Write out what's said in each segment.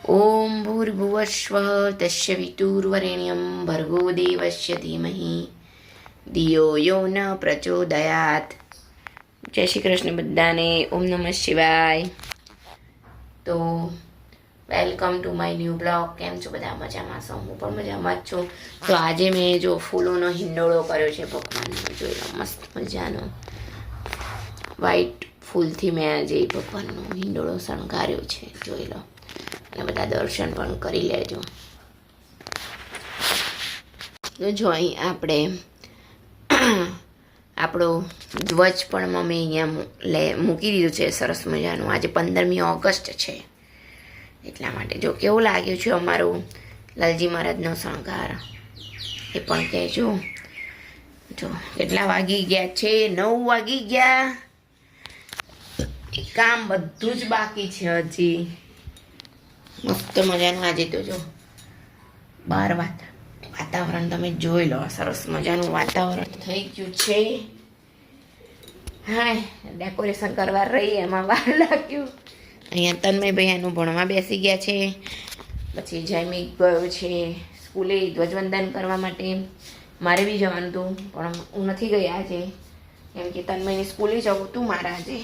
ओम भूर्भुवस्वः तस्य वितुर्वरेण्यं भर्गो देवस्य धीमहि धियो यो न प्रचोदयात्। जय श्री कृष्ण बधाने। ओम नमः शिवाय। तो welcome to my new blog. केम छो बधा? मजामां छो? હું પણ મજામાં જ છું। તો આજે મેં જો ફૂલોનો હિંડોળો કર્યો છે ભગવાનનો, જોઈ લો મસ્ત મજાનો વ્હાઈટ ફૂલથી મેં આજે ભગવાનનો હિંડોળો શણગાર્યો છે, જોઈ લો। અને બધા દર્શન પણ કરી લેજો। તો જો અહીં આપણે આપણો ધ્વજ પણ મમ્મી અહીંયા મૂકી દીધું છે સરસ મજાનું। આજે 15મી ઓગસ્ટ છે એટલા માટે। જો કેવું લાગ્યું છે અમારું લાલજી મહારાજનો શણગાર એ પણ કહેજો। જો કેટલા વાગી ગયા છે? 9 વાગી ગયા। કામ બધું જ બાકી છે હજી। મસ્ત મજાનું આજે તો જો બહાર વાતાવરણ તમે જોઈ લો, સરસ મજાનું વાતાવરણ થઈ ગયું છે। હા, ડેકોરેશન કરવા રહી એમાં વાર લાગ્યું। અહીંયા તન્મયભાઈ એનું ભણવા બેસી ગયા છે, પછી જયમિક ગયો છે સ્કૂલે ધ્વજવંદન કરવા માટે। મારે બી જવાનું હતું પણ હું નથી ગઈ આજે, કેમ કે તન્મયની સ્કૂલે જવું હતું મારે આજે।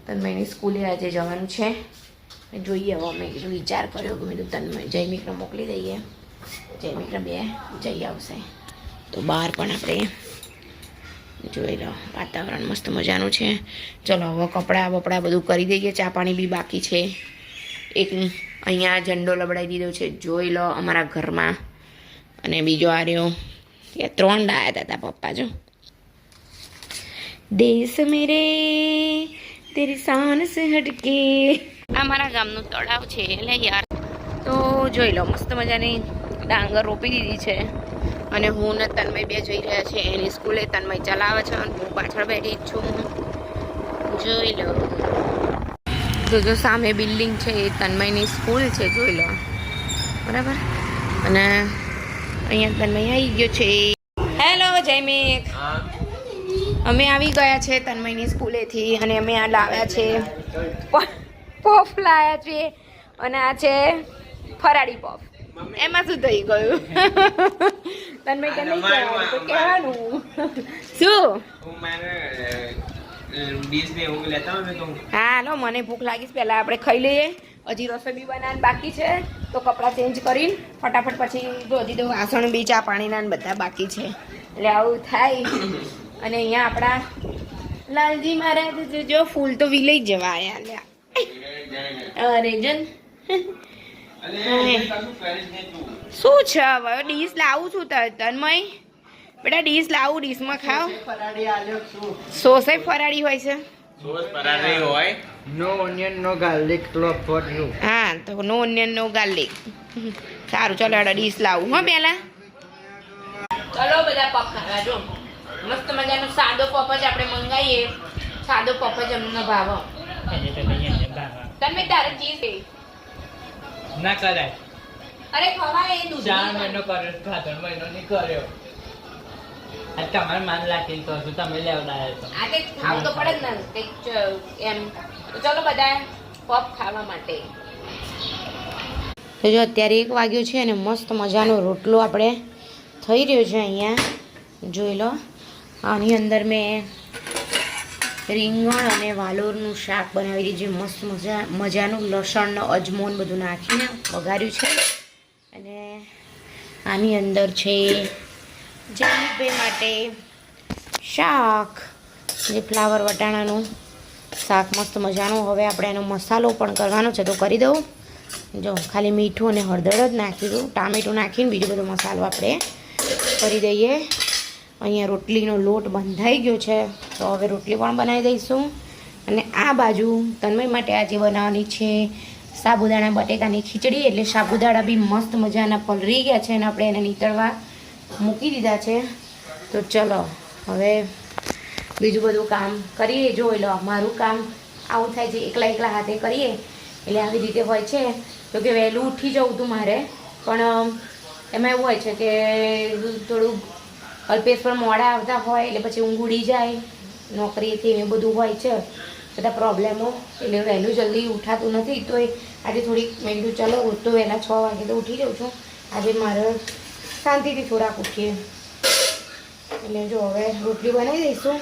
તન્મયની સ્કૂલે આજે જવાનું છે। જોઈએ હવે અમે કીધું વિચાર કર્યો કે મેં તન્મય જયમિકને મોકલી દઈએ, જયમિકને બે જઈ આવશે। તો બહાર પણ આપણે જોઈ લો વાતાવરણ મસ્ત મજાનું છે। ચલો હવે કપડાં બપડા બધું કરી દઈએ, ચા પાણી બી બાકી છે। એક અહીંયા ઝંડો લબડાવી દીધો છે, જોઈ લો અમારા ઘરમાં। અને બીજો આ રહ્યો કે 3 લાયા હતા પપ્પા, જો દેશ મેરે તેરી શાન સે હટકે। આ મારા ગામનું તળાવ છે એટલે યાર। તો જોઈ લો મસ્ત મજાની ડાંગર રોપી દીધી છે અને હું ને તન્મય બે જઈ રહ્યા છે એની સ્કૂલે। તન્મય ચલાવે છે અને હું પાછળ બેઠી જ છું, જોઈ લો। તો જો સામે બિલ્ડિંગ છે એ તન્મયની સ્કૂલ છે, જોઈ લો બરાબર। અને અહીંયા તન્મય આવી ગયો છે। હેલો જયમિક, અમે આવી ગયા છે તન્મયની સ્કૂલેથી અને અમે આ લાવ્યા છે પફ લાવ્યા છે અને આ છે ફરાળી પફ। એમાં શું થઈ ગયું? તન્મય કે નહીં કહેવાનું તો કહેવાનું શું? હા લો, મને ભૂખ લાગી, પહેલા આપણે ખાઈ લઈએ। હજી રસોઈ બી બનાવવાની બાકી છે, તો કપડાં ચેન્જ કરીને ફટાફટ પછી જો હજી તો વાસણ બી ચા પાણીના બધા બાકી છે, એટલે આવું થાય। અને અહીંયા આપણા લાલજી મહારાજ જો ફૂલ તો વિલઈ જવા આવ્યા। અરે જન શું છે હવે? ડીશ લાવું છું તન્મય બેટા, ડીશ લાવું, ડીશમાં ખાવ। સોસે ફરાળી હોય છે? No onion, no garlic clove for you. હા તો નો ઓનિયન નો ગાર્લિક। સારું ચલો હેડો ડીશ લાવું હો પહેલા। ચલો બધા પફ ખાવા। જો મસ્ત મજાનો સાદો પફ જ આપણે મંગાવીએ, સાદો પફ જ અમને ભાવ। તમે તારે ચીઝ ના કરાય। અરે ખવાય એ દૂધ 4 મહિનો કર્યો, ખાતર મહિનો નહીં કર્યો। આ તમારે માન લાગી તો હજુ તમે લેવડાયા છો। આ તે ખાવું તો પડે જ ને કંઈક એમ। તો ચલો બધા પફ ખાવા માટે। તો જો અત્યારે 1 વાગ્યો છે અને મસ્ત મજાનો રોટલો આપણે થઈ રહ્યો છે અહીંયા, જોઈ લો। આની અંદર મેં રીંગણ અને વાલોરનું શાક બનાવી દીધું, મસ્ત મજાનું લસણ અજમોન બધું નાખીને વઘાર્યું છે। અને આની અંદર છે જયમિકભાઈ માટે શાક, જે ફ્લાવર વટાણાનું શાક મસ્ત મજાનું। હવે આપણે એનો મસાલો પણ કરવાનો છે, તો કરી દઉં। જો ખાલી મીઠું અને હળદર જ નાખીશું, ટામેટું નાખીને બીજો બધો મસાલો આપણે કરી દઈએ। અહીંયા રોટલીનો લોટ બંધાઈ ગયો છે, તો હવે રોટલી પણ બનાવી દઈશું। અને આ બાજુ તન્મય માટે આજે બનાવવાની છે સાબુદાણા બટેકાની ખીચડી। એટલે સાબુદાણા બી મસ્ત મજાના પલળી ગયા છે અને આપણે એને નીતળવા મૂકી દીધા છે। તો ચલો હવે બીજું બધું કામ કરીએ। જોઈ લો મારું કામ આવું થાય છે, એકલા હાથે કરીએ એટલે આવી રીતે હોય છે। તો કે વહેલું ઉઠી જવું હતું મારે, પણ એમાં એવું હોય છે કે થોડું અલ્પેશ પણ મોડા આવતા હોય એટલે પછી ઊંઘ ઉડી જાય, નોકરીથી એ બધું હોય છે। બધા પ્રોબ્લેમો એટલે વહેલું જલ્દી ઉઠાતું નથી. તો આજે થોડીક મેં કીધું ચાલો રોજ તો વહેલા 6 વાગે તો ઉઠી જાઉં છું. આજે મારે શાંતિથી થોડાક ઉઠીએ એટલે જો હવે રોટલી બનાવી દઈશું.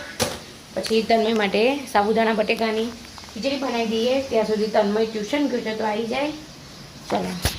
પછી તન્મય માટે સાબુદાણા બટેકાની ખીચડી બનાવી દઈએ. ત્યાં સુધી તન્મય ટ્યુશન ગયો છે તો આવી જાય. ચલો